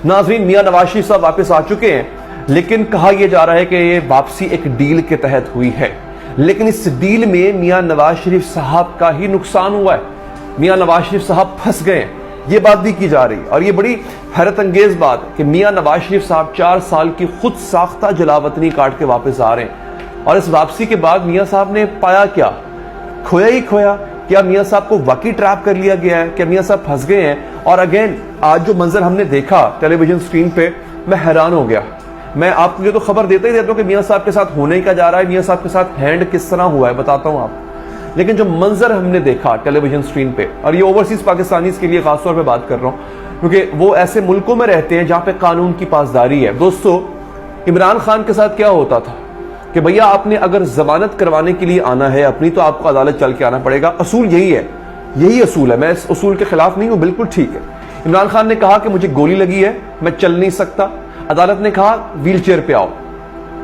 ناظرین، میاں نواز شریف صاحب واپس آ چکے ہیں، لیکن کہا یہ جا رہا ہے کہ یہ واپسی ایک ڈیل کے تحت ہوئی ہے، لیکن اس ڈیل میں میاں نواز شریف صاحب کا ہی نقصان ہوا ہے، میاں نواز شریف صاحب پھنس گئے ہیں، یہ بات بھی کی جا رہی ہے۔ اور یہ بڑی حیرت انگیز بات کہ میاں نواز شریف صاحب 4 سال کی خود ساختہ جلاوطنی کاٹ کے واپس آ رہے ہیں، اور اس واپسی کے بعد میاں صاحب نے پایا کیا؟ کھویا ہی کھویا۔ کیا میاں صاحب کو واقعی ٹریپ کر لیا گیا ہے؟ کیا میاں صاحب پھنس گئے ہیں؟ اور اگین آج جو منظر ہم نے دیکھا ٹیلی ویژن سکرین پہ، میں حیران ہو گیا۔ میں آپ کو یہ تو خبر دیتا ہی دیتا ہوں کہ میاں صاحب کے ساتھ ہونے کا جا رہا ہے، میاں صاحب کے ساتھ ہینڈ کس طرح ہوا ہے بتاتا ہوں آپ، لیکن جو منظر ہم نے دیکھا ٹیلی ویژن سکرین پہ، اور یہ اوورسیز پاکستانیز کے لیے خاص طور پہ بات کر رہا ہوں کیونکہ وہ ایسے ملکوں میں رہتے ہیں جہاں پہ قانون کی پاسداری ہے۔ دوستو، عمران خان کے ساتھ کیا ہوتا تھا کہ بھیا آپ نے اگر ضمانت کروانے کے لیے آنا ہے اپنی، تو آپ کو عدالت چل کے آنا پڑے گا۔ اصول یہی ہے، یہی اصول ہے، میں اس اصول کے خلاف نہیں ہوں، بالکل ٹھیک ہے۔ عمران خان نے کہا کہ مجھے گولی لگی ہے، میں چل نہیں سکتا، عدالت نے کہا ویل چیئر پہ آؤ،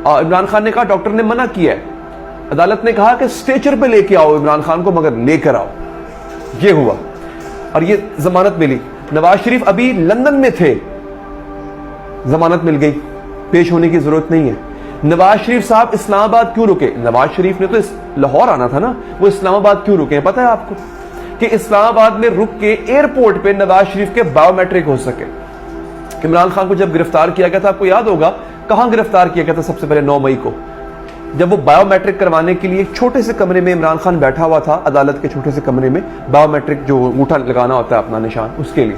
اور عمران خان نے کہا ڈاکٹر نے منع کیا ہے، عدالت نے کہا کہ اسٹریچر پہ لے کے آؤ عمران خان کو، مگر لے کر آؤ۔ یہ ہوا اور یہ ضمانت ملی۔ نواز شریف ابھی لندن میں تھے، ضمانت مل گئی، پیش ہونے کی ضرورت نہیں ہے۔ نواز شریف صاحب اسلام آباد کیوں رکے؟ نواز شریف نے تو لاہور آنا تھا نا، وہ اسلام آباد کیوں رکے ہیں پتہ ہے آپ کو؟ کہ اسلام آباد میں رک کے ایئرپورٹ پہ نواز شریف کے بایو میٹرک ہو سکے۔ عمران خان کو جب گرفتار کیا گیا تھا، آپ کو یاد ہوگا کہاں گرفتار کیا گیا تھا؟ سب سے پہلے 9 مئی کو، جب وہ بایو میٹرک کروانے کے لیے چھوٹے سے کمرے میں عمران خان بیٹھا ہوا تھا، عدالت کے چھوٹے سے کمرے میں، بایو میٹرک جو انگوٹھا لگانا ہوتا ہے اپنا نشان، اس کے لیے۔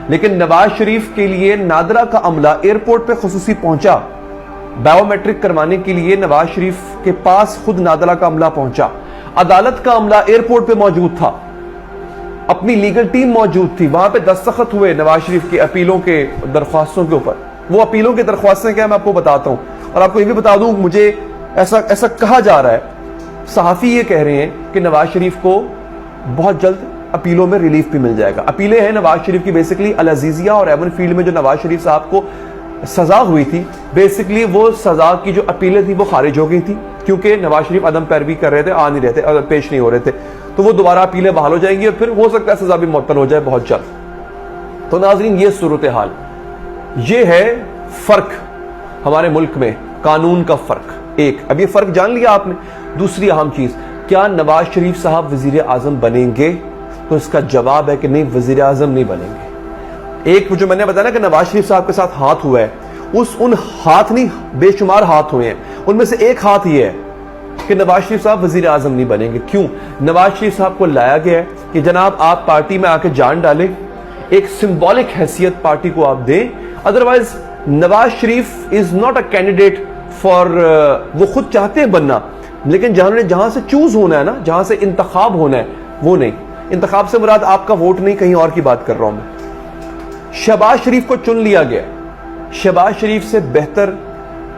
لیکن نواز شریف کے لیے نادرا کا عملہ ایئرپورٹ پہ خصوصی پہنچا، بایو میٹرک کروانے کے لیے نواز شریف کے پاس خود نادرا کا عملہ پہنچا، عدالت کا عملہ ایئرپورٹ پہ موجود تھا، اپنی لیگل ٹیم موجود تھی، وہاں پہ دستخط ہوئے نواز شریف کی اپیلوں کے درخواستوں کے اوپر۔ وہ اپیلوں کی درخواستیں کیا میں آپ کو بتاتا ہوں، اور آپ کو یہ بھی بتا دوں، مجھے ایسا کہا جا رہا ہے، صحافی یہ کہہ رہے ہیں کہ نواز شریف کو بہت جلد اپیلوں میں ریلیف بھی مل جائے گا۔ اپیلیں ہیں نواز شریف کی بیسیکلی العزیزیہ اور ایون فیلڈ میں جو نواز شریف صاحب کو سزا ہوئی تھی، بیسیکلی وہ سزا کی جو اپیلیں تھی وہ خارج ہو گئی تھی، کیونکہ نواز شریف عدم پیروی کر رہے تھے، آ نہیں رہے تھے، پیش نہیں ہو رہے تھے، تو وہ دوبارہ اپیلیں بحال ہو جائیں گی اور پھر ہو سکتا ہے سزا بھی معطل ہو جائے بہت جلد۔ تو ناظرین، یہ صورتحال، یہ ہے فرق ہمارے ملک میں، قانون کا فرق۔ ایک اب یہ فرق جان لیا آپ نے۔ دوسری اہم چیز، کیا نواز شریف صاحب وزیر اعظم بنیں گے؟ تو اس کا جواب ہے کہ نہیں، وزیر اعظم نہیں بنیں گے۔ ایک جو میں نے بتایا نا کہ نواز شریف صاحب کے ساتھ ہاتھ ہوا ہے، ان ہاتھ نہیں، بے شمار ہاتھ ہوئے ہیں، ان میں سے ایک ہاتھ یہ ہے کہ نواز شریف صاحب وزیر اعظم نہیں بنیں گے۔ کیوں؟ نواز شریف صاحب کو لایا گیا ہے کہ جناب آپ پارٹی میں آ کے جان ڈالیں، ایک سمبولک حیثیت پارٹی کو آپ دیں، otherwise Nawaz Sharif is not a candidate for, وہ خود چاہتے ہیں بننا، لیکن جہاں سے چوز ہونا ہے نا، جہاں سے انتخاب ہونا ہے وہ نہیں۔ انتخاب سے مراد آپ کا ووٹ نہیں، کہیں اور کی بات کر رہا ہوں میں۔ شہباز شریف کو چن لیا گیا، شہباز شریف سے بہتر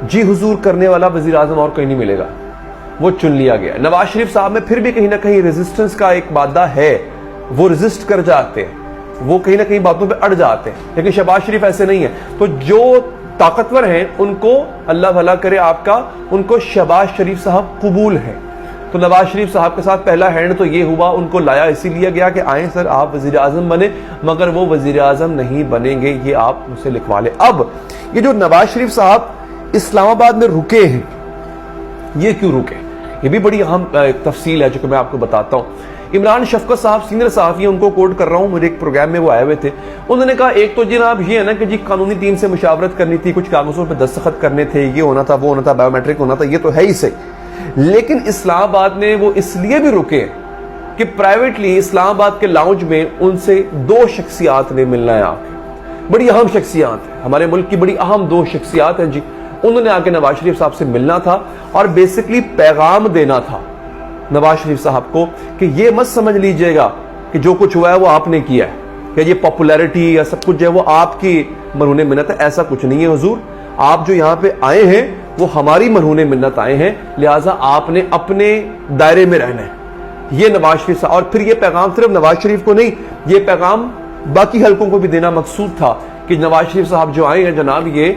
جی حضور کرنے والا وزیر اعظم اور کوئی نہیں ملے گا، وہ چن لیا گیا۔ نواز شریف صاحب میں پھر بھی کہیں نہ کہیں ریزسٹنس کا ایک مادہ ہے، وہ ریزسٹ کر جاتے ہیں، وہ کہیں نہ کہیں باتوں پہ اڑ جاتے ہیں، لیکن شہباز شریف ایسے نہیں ہے۔ تو جو طاقتور ہیں ان کو اللہ بھلا کرے آپ کا، ان کو شہباز شریف صاحب قبول ہیں۔ تو نواز شریف صاحب کے ساتھ پہلا ہینڈ تو یہ ہوا، ان کو لایا اسی لیے گیا کہ آئیں سر آپ وزیر اعظم بنے، مگر وہ وزیر اعظم نہیں بنیں گے، یہ آپ مجھ سے لکھوا لیں۔ اب یہ جو نواز شریف صاحب اسلام آباد میں رکے ہیں، یہ کیوں رکے؟ یہ بھی بڑی اہم تفصیل ہے جو کہ میں آپ کو بتاتا ہوں۔ عمران شفقت صاحب سینئر صحافی، ان کو کوٹ کر رہا ہوں، میرے ایک پروگرام میں وہ آئے ہوئے تھے، انہوں نے کہا ایک تو جناب یہ ہے نا کہ جی قانونی ٹیم سے مشاورت کرنی تھی، کچھ کاغذوں پہ دستخط کرنے تھے، یہ ہونا تھا، وہ ہونا تھا، بایو میٹرک ہونا تھا، یہ تو ہے ہی صحیح، لیکن اسلام آباد میں وہ اس لیے بھی رکے کہ پرائیویٹلی اسلام آباد کے لاؤنج میں ان سے 2 شخصیات نے ملنا ہے آ کے، بڑی اہم شخصیات ہیں، ہمارے ملک کی بڑی اہم 2 شخصیات ہیں جی، انہوں نے آ کے نواز شریف صاحب سے ملنا تھا اور بیسکلی پیغام دینا تھا نواز شریف صاحب کو کہ یہ مت سمجھ لیجئے گا کہ جو کچھ ہوا ہے وہ آپ نے کیا ہے، کہ یہ پاپولیرٹی یا سب کچھ جو ہے وہ آپ کی مرہون منت ہے، ایسا کچھ نہیں ہے حضور، آپ جو یہاں پہ آئے ہیں وہ ہماری مرہون منت آئے ہیں، لہٰذا آپ نے اپنے دائرے میں رہنا ہے۔ یہ نواز شریف صاحب، اور پھر یہ پیغام صرف نواز شریف کو نہیں، یہ پیغام باقی حلقوں کو بھی دینا مقصود تھا کہ نواز شریف صاحب جو آئے ہیں جناب، یہ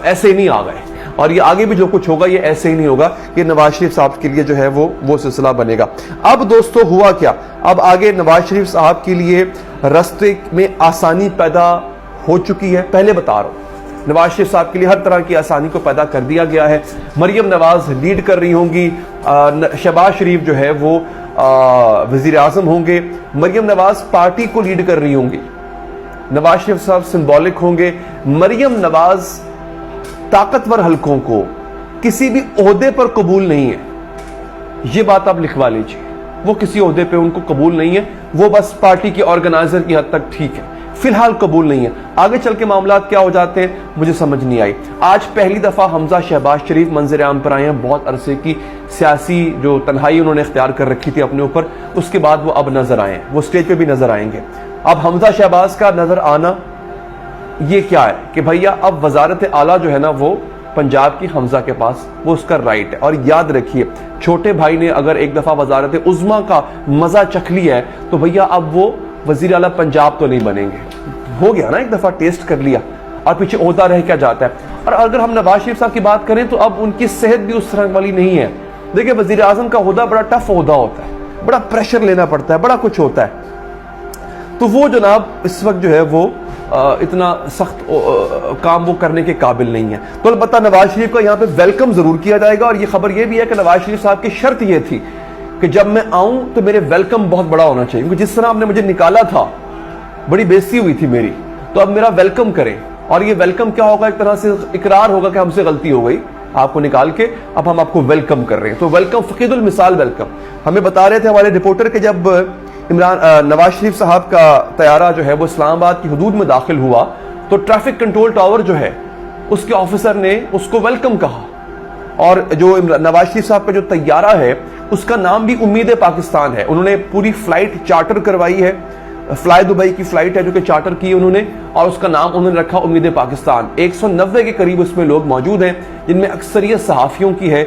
ایسے ہی نہیں آ گئے، اور یہ آگے بھی جو کچھ ہوگا یہ ایسے ہی نہیں ہوگا، یہ نواز شریف صاحب کے لیے جو ہے وہ سلسلہ بنے گا۔ اب دوستو ہوا کیا، اب آگے نواز شریف صاحب کے لیے رستے میں آسانی پیدا ہو چکی ہے، پہلے بتا رہا ہوں، نواز شریف صاحب کے لیے ہر طرح کی آسانی کو پیدا کر دیا گیا ہے۔ مریم نواز لیڈ کر رہی ہوں گی، شہباز شریف جو ہے وہ وزیر اعظم ہوں گے، مریم نواز پارٹی کو لیڈ کر رہی ہوں گی، نواز شریف صاحب سمبولک ہوں گے۔ مریم نواز طاقتور حلقوں کو کسی بھی عہدے پر قبول نہیں ہے، یہ بات آپ لکھوا لیجیے، وہ کسی عہدے پہ ان کو قبول نہیں ہے، وہ بس پارٹی کے آرگنائزر کی حد تک ٹھیک ہے، فی الحال قبول نہیں ہے۔ آگے چل کے معاملات کیا ہو جاتے ہیں مجھے سمجھ نہیں آئی۔ آج پہلی دفعہ حمزہ شہباز شریف منظر عام پر آئے ہیں، بہت عرصے کی سیاسی جو تنہائی انہوں نے اختیار کر رکھی تھی اپنے اوپر، اس کے بعد وہ اب نظر آئے ہیں، وہ اسٹیج پہ بھی نظر آئیں گے۔ اب حمزہ شہباز کا نظر آنا یہ کیا ہے کہ بھیا اب وزارت اعلیٰ جو ہے نا وہ پنجاب کی حمزہ کے پاس، وہ اس کا رائٹ ہے۔ اور یاد رکھیے چھوٹے بھائی نے اگر ایک دفعہ وزارت عظمیٰ کا مزہ چکھ لیا ہے تو بھیا اب وہ وزیر اعلیٰ پنجاب تو نہیں بنیں گے، ہو گیا نا، ایک دفعہ ٹیسٹ کر لیا اور پیچھے عہدہ رہ کیا جاتا ہے۔ اور اگر ہم نواز شریف صاحب کی بات کریں تو اب ان کی صحت بھی اس طرح والی نہیں ہے۔ دیکھیں وزیر اعظم کا عہدہ بڑا ٹف عہدہ ہوتا ہے، بڑا پریشر لینا پڑتا ہے، بڑا کچھ ہوتا ہے، تو وہ جناب اس وقت جو ہے وہ اتنا سخت کام وہ کرنے کے قابل نہیں ہے۔ تو البتہ نواز شریف کا یہاں پہ ویلکم ضرور کیا جائے گا، اور یہ خبر یہ بھی ہے کہ نواز شریف صاحب کی شرط یہ تھی کہ جب میں آؤں تو میرے ویلکم بہت بڑا ہونا چاہیے، کیونکہ جس طرح آپ نے مجھے نکالا تھا بڑی بےزتی ہوئی تھی میری، تو اب میرا ویلکم کریں۔ اور یہ ویلکم کیا ہوگا، ایک طرح سے اقرار ہوگا کہ ہم سے غلطی ہو گئی، آپ کو نکال کے اب ہم آپ کو ویلکم کر رہے ہیں۔ تو ویلکم فقید المثال ویلکم۔ ہمیں بتا رہے تھے ہمارے رپورٹر کہ جب نواز شریف صاحب کا طیارہ جو ہے وہ اسلام آباد کی حدود میں داخل ہوا تو ٹریفک کنٹرول ٹاور جو ہے اس کے آفیسر نے اس کو ویلکم کہا، اور جو نواز شریف صاحب کا جو طیارہ ہے اس کا نام بھی امید پاکستان ہے۔ انہوں نے پوری فلائٹ چارٹر کروائی ہے، فلائی دبئی کی فلائٹ ہے جو کہ چارٹر کی انہوں نے، اور اس کا نام انہوں نے رکھا امید پاکستان۔ 190 کے قریب اس میں لوگ موجود ہیں جن میں اکثریت صحافیوں کی ہے،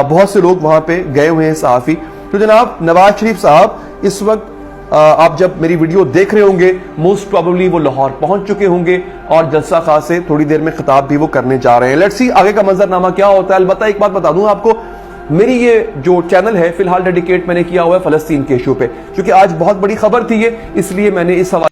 بہت سے لوگ وہاں پہ گئے ہوئے ہیں صحافی۔ تو جناب نواز شریف صاحب اس وقت آپ جب میری ویڈیو دیکھ رہے ہوں گے موسٹ پروبیبلی وہ لاہور پہنچ چکے ہوں گے، اور جلسہ خاص سے تھوڑی دیر میں خطاب بھی وہ کرنے جا رہے ہیں۔ لیٹس سی آگے کا منظرنامہ کیا ہوتا ہے۔ البتہ ایک بات بتا دوں آپ کو، میری یہ جو چینل ہے فی الحال ڈیڈیکیٹ میں نے کیا ہوا ہے فلسطین کے ایشو پہ، کیونکہ آج بہت بڑی خبر تھی یہ، اس لیے میں نے اس حوالے